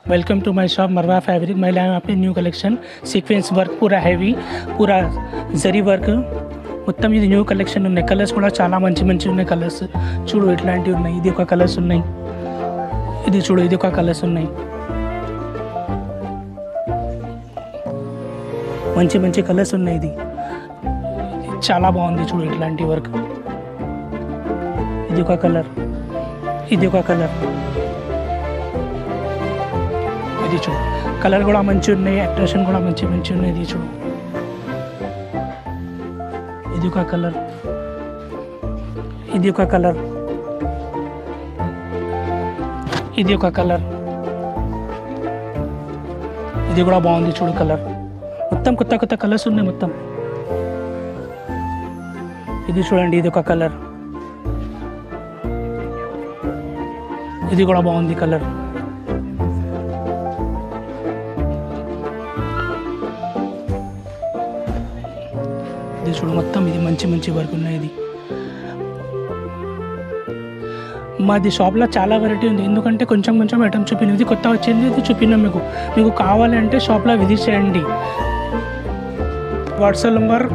Welcome to my shop मरवा fabric. मैं लाया हूं आपके न्यू कलेक्शन సీక్వెన్స్ వర్క్ పూరా హెవీ పూరా జరీ వర్క్ మొత్తం ఇది న్యూ కలెక్షన్ ఉన్నాయి। కలర్స్ కూడా చాలా మంచి మంచి ఉన్నాయి। కలర్స్ చూడు ఇట్లాంటివి ఉన్నాయి। ఇది ఒక కలర్స్ ఉన్నాయి, ఇది చూడు ఇది ఒక కలర్స్ ఉన్నాయి। మంచి మంచి కలర్స్ ఉన్నాయి। ఇది చాలా బాగుంది చూడు ఇట్లాంటి వర్క్। ఇది ఒక కలర్, ఇది ఒక కలర్, ఇది చూడు కలర్ కూడా మంచి ఉన్నాయి। అట్రాక్షన్ కూడా మంచి మంచి ఉన్నాయి। ఇది చూడు ఇది ఒక కలర్, ఇది ఒక కలర్, ఇది ఒక కలర్, ఇది కూడా బాగుంది చూడు కలర్। మొత్తం కొత్త కొత్త కలర్స్ ఉన్నాయి మొత్తం। ఇది చూడండి ఇది ఒక కలర్, ఇది కూడా బాగుంది కలర్। ఇది చూడు మొత్తం ఇది మంచి మంచి వర్క్ ఉన్నాయి। ఇది మాది షాప్లో చాలా వెరైటీ ఉంది, ఎందుకంటే కొంచెం కొంచెం ఐటమ్ చూపిన ఇది కొత్త వచ్చింది, ఇది చూపినాం మీకు। మీకు కావాలంటే షాప్లో విజిట్ చేయండి। వాట్సాప్ నెంబర్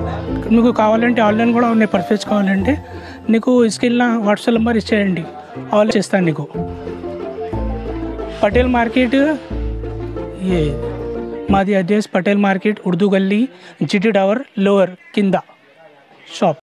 మీకు కావాలంటే ఆన్లైన్ కూడా ఉన్నాయి। పర్చేస్ కావాలంటే నీకు స్క్రీన్లో వాట్సాప్ నెంబర్ ఇచ్చేయండి, ఆన్లైన్ చేస్తాను నీకు। పటేల్ మార్కెట్ ये मादी एड्रेस पटेल मार्केट उर्दू गली GT टावर लोअर किंदा शॉप।